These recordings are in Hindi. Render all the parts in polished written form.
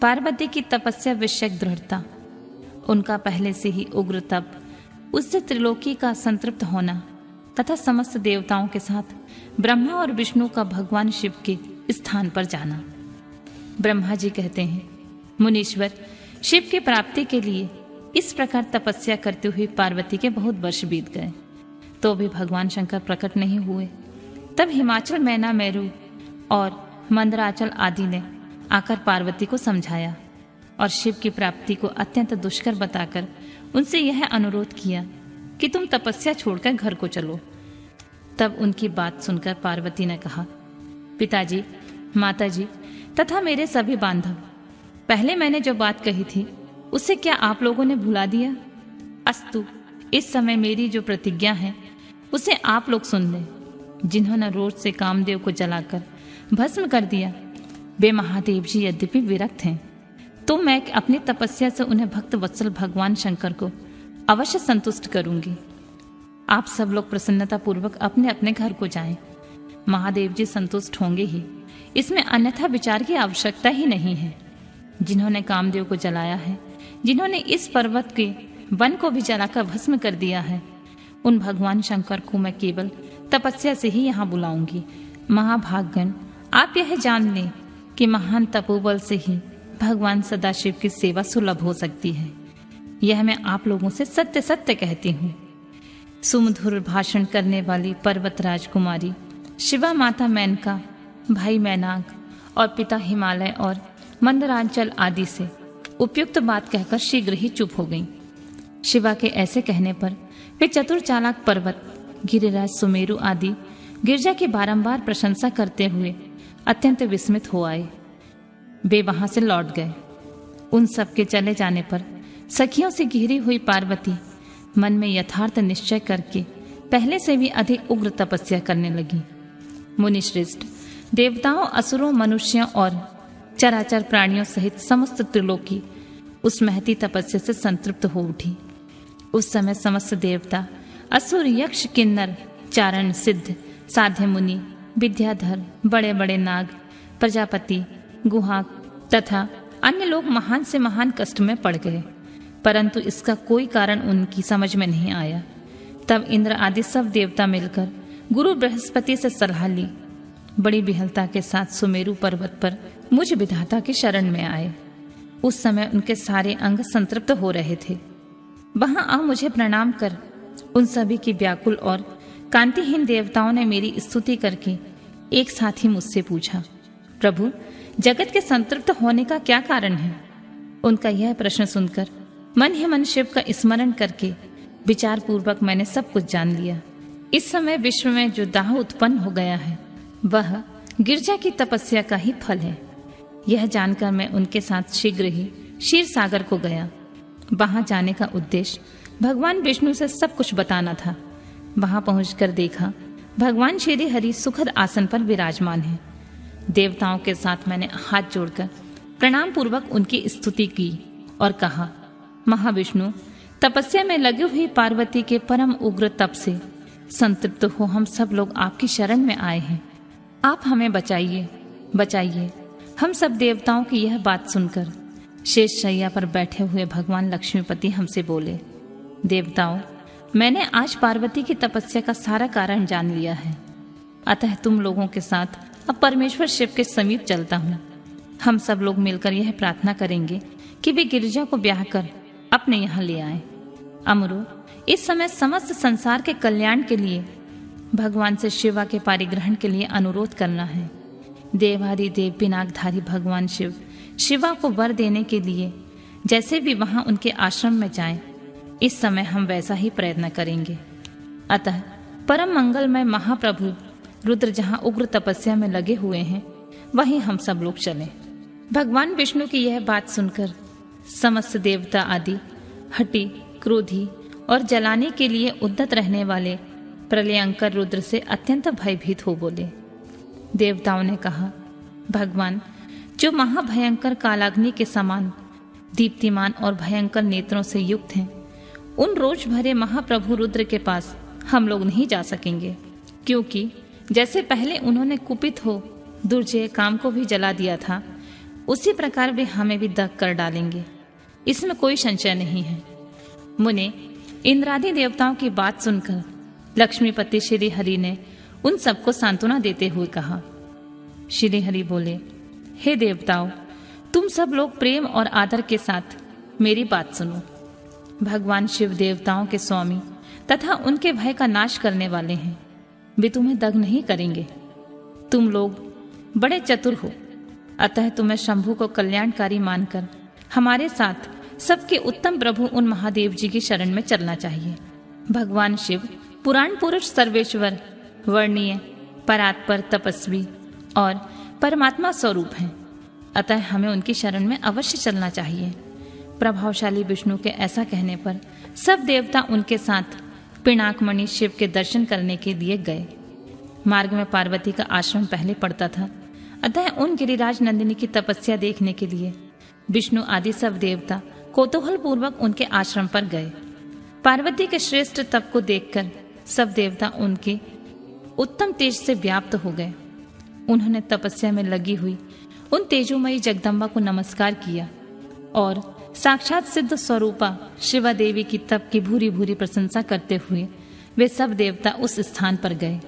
पार्वती की तपस्या विषयक दृढ़ता, उनका पहले से ही उग्र तप, उससे त्रिलोकी का संतृप्त होना तथा समस्त देवताओं के साथ ब्रह्मा और विष्णु का भगवान शिव के स्थान पर जाना। ब्रह्मा जी कहते हैं, मुनीश्वर, शिव की प्राप्ति के लिए इस प्रकार तपस्या करते हुए पार्वती के बहुत वर्ष बीत गए, तो भी भगवान शंकर प्रकट नहीं हुए। तब हिमाचल, मैना, मेरू और मंदराचल आदि ने आकर पार्वती को समझाया और शिव की प्राप्ति को अत्यंत दुष्कर बताकर उनसे यह अनुरोध किया कि तुम तपस्या छोड़कर घर को चलो। तब उनकी बात सुनकर पार्वती ने कहा, पिताजी, माताजी तथा मेरे सभी बांधव, पहले मैंने जो बात कही थी उसे क्या आप लोगों ने भुला दिया? अस्तु, इस समय मेरी जो प्रतिज्ञा है उसे आप लोग सुन लें। जिन्होंने रोज से कामदेव को जलाकर भस्म कर दिया, वे महादेव जी यद्यपि विरक्त हैं, तो मैं अपनी तपस्या से उन्हें भक्त वत्सल भगवान शंकर को अवश्य संतुष्ट करूंगी। आप सब लोग प्रसन्नता पूर्वक अपने अपने घर को जाएं। महादेव जी संतुष्ट होंगे ही, इसमें अन्यथा विचार की आवश्यकता ही नहीं है। जिन्होंने कामदेव को जलाया है, जिन्होंने इस पर्वत के वन को भी जलाकर भस्म कर दिया है, उन भगवान शंकर को मैं केवल तपस्या से ही यहाँ बुलाऊंगी। महाभागगण, आप यह जान लें कि महान तपोबल से ही भगवान सदाशिव की सेवा सुलभ हो सकती है। यह मैं आप लोगों से सत्य सत्य कहती हूँ। सुमधुर भाषण करने वाली पर्वत राजकुमारी शिवा माता मेनका, भाई मैनाक और पिता हिमालय और मंदरांचल आदि से उपयुक्त बात कहकर शीघ्र ही चुप हो गईं। शिवा के ऐसे कहने पर वे चतुर चालाक पर्वत, गिरिराज, सुमेरु आदि गिरजा की बारंबार प्रशंसा करते हुए अत्यंत विस्मित हो आए। वे वहां से लौट गए। उन सब के चले जाने पर सखियों से घिरी हुई पार्वती मन में यथार्थ निश्चय करके पहले से भी अधिक उग्र तपस्या करने लगी। मुनिश्रेष्ठ, देवताओं, असुरों, मनुष्यों और चराचर प्राणियों सहित समस्त त्रिलोकी उस महती तपस्या से संतृप्त हो उठी। उस समय समस्त देवता, असुर, यक्ष, किन्नर, चारण, सिद्ध, साध्य मुनि, विद्याधर, बड़े बड़े नाग, प्रजापति, गुहाक तथा अन्य लोग महान से महान कष्ट में पड़ गए, परंतु इसका कोई कारण उनकी समझ में नहीं आया। तब इंद्र आदि सब देवता मिलकर गुरु बृहस्पति से सलाह ली। बड़ी विहलता के साथ सुमेरु पर्वत पर मुझ विधाता की शरण में आए। उस समय उनके सारे अंग संतृप्त हो रहे थे। वहां आ मुझे प्रणाम कर उन सभी की व्याकुल और कांतिहीन देवताओं ने मेरी स्तुति करके एक साथ ही मुझसे पूछा, प्रभु, जगत के संतृप्त होने का क्या कारण है? उनका यह प्रश्न सुनकर मन ही मन शिव का स्मरण करके विचार पूर्वक मैंने सब कुछ जान लिया। इस समय विश्व में जो दाह उत्पन्न हो गया है वह गिरजा की तपस्या का ही फल है। यह जानकर मैं उनके साथ शीघ्र ही क्षीर सागर को गया। वहां जाने का उद्देश्य भगवान विष्णु से सब कुछ बताना था। वहां पहुंचकर देखा भगवान श्री हरि सुखद आसन पर विराजमान है। देवताओं के साथ मैंने हाथ जोड़कर प्रणाम पूर्वक उनकी स्तुति की और कहा, महाविष्णु, तपस्या में लगी हुई पार्वती के परम उग्र तप से संतृप्त हो हम सब लोग आपकी शरण में आए हैं। आप हमें बचाइए, बचाइए। हम सब देवताओं की यह बात सुनकर शेष शैया पर बैठे हुए भगवान लक्ष्मीपति हमसे बोले, देवताओं, मैंने आज पार्वती की तपस्या का सारा कारण जान लिया है। अतः तुम लोगों के साथ अब परमेश्वर शिव के समीप चलता हूँ। हम सब लोग मिलकर यह प्रार्थना करेंगे कि वे गिरिजा को ब्याह कर अपने यहाँ ले आए। अमरो, इस समय समस्त संसार के कल्याण के लिए भगवान से शिवा के पारिग्रहण के लिए अनुरोध करना है। देवादि देव पिनाकधारी भगवान शिव शिवा को वर देने के लिए जैसे भी वहां उनके आश्रम में जाएं, इस समय हम वैसा ही प्रयत्न करेंगे। अतः परम मंगलमय महाप्रभु रुद्र जहां उग्र तपस्या में लगे हुए हैं, वहीं हम सब लोग चलें। भगवान विष्णु की यह बात सुनकर समस्त देवता आदि हठी, क्रोधी और जलाने के लिए उद्यत रहने वाले प्रलयंकर रुद्र से अत्यंत भयभीत हो बोले। देवताओं ने कहा, भगवान, जो महाभयंकर कालाग्नि के समान दीप्तिमान और भयंकर नेत्रों से युक्त हैं, उन रोष भरे महाप्रभु रुद्र के पास हम लोग नहीं जा सकेंगे, क्योंकि जैसे पहले उन्होंने कुपित हो दुर्जय काम को भी जला दिया था, उसी प्रकार वे हमें भी दग कर डालेंगे, इसमें कोई संशय नहीं है। मुने, इंद्रादि देवताओं की बात सुनकर लक्ष्मीपति श्री हरि ने उन सबको सांत्वना देते हुए कहा। श्री हरि बोले, हे देवताओं, तुम सब लोग प्रेम और आदर के साथ मेरी बात सुनो। भगवान शिव देवताओं के स्वामी तथा उनके भय का नाश करने वाले हैं। वे तुम्हें दग नहीं करेंगे। तुम लोग बड़े चतुर हो, अतः तुम्हें शंभु को कल्याणकारी मानकर हमारे साथ सबके उत्तम प्रभु उन महादेव जी की शरण में चलना चाहिए। भगवान शिव पुराण पुरुष सर्वेश्वर, वर्णीय, परात्पर, तपस्वी और परमात्मा स्वरूप हैं, अतः हमें उनकी शरण में अवश्य चलना चाहिए। प्रभावशाली विष्णु के ऐसा कहने पर सब देवता उनके साथ पिनाकमणि शिव के दर्शन करने के लिए गए। मार्ग में पार्वती का आश्रम पहले पड़ता था, अतः उन गिरिराज नंदिनी की तपस्या देखने के लिए विष्णु आदि सब देवता कौतूहल पूर्वक उनके आश्रम पर गए। पार्वती के श्रेष्ठ तप को देखकर सब देवता उनके उत्तम तेज से व्याप्त हो गए। उन्होंने तपस्या में लगी हुई उन तेजोमयी जगदम्बा को नमस्कार किया और साक्षात सिद्ध स्वरूपा शिवा देवी की तप की भूरी भूरी प्रशंसा करते हुए वे सब देवता उस स्थान पर गए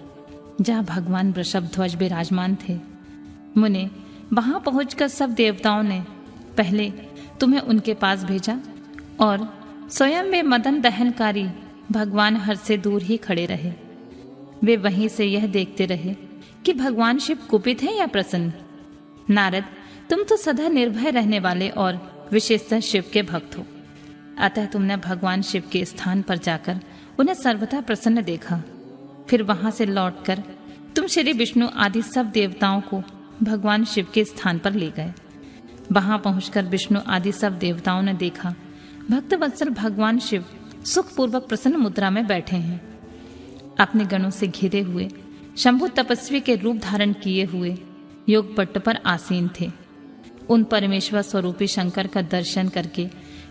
जहाँ भगवान वृषभध्वज विराजमान थे। मुने, वहां पहुंचकर सब देवताओं ने पहले तुम्हें उनके पास भेजा और स्वयं वे मदन दहनकारी भगवान हर से दूर ही खड़े रहे। वे वहीं से यह देखते रहे कि भगवान शिव कुपित हैं या प्रसन्न। नारद, तुम तो सदा निर्भय रहने वाले और विशेषतः शिव के भक्त हो, अतः तुमने भगवान शिव के स्थान पर जाकर उन्हें सर्वथा प्रसन्न देखा। फिर वहां से लौटकर तुम श्री विष्णु आदि सब देवताओं को भगवान शिव के स्थान पर ले गए। वहां पहुंचकर विष्णु आदि सब देवताओं ने देखा भक्त वत्सल भगवान शिव सुखपूर्वक प्रसन्न मुद्रा में बैठे हैं। अपने गणों से घिरे हुए शंभु तपस्वी के रूप धारण किए हुए योग पट्ट पर आसीन थे। उन परमेश्वर स्वरूपी शंकर का दर्शन करके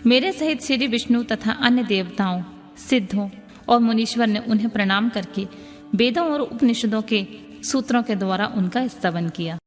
मेरे सहित श्री विष्णु तथा अन्य देवताओं, सिद्धों और मुनीश्वर ने उन्हें प्रणाम करके वेदों और उपनिषदों के सूत्रों के द्वारा उनका स्तवन किया।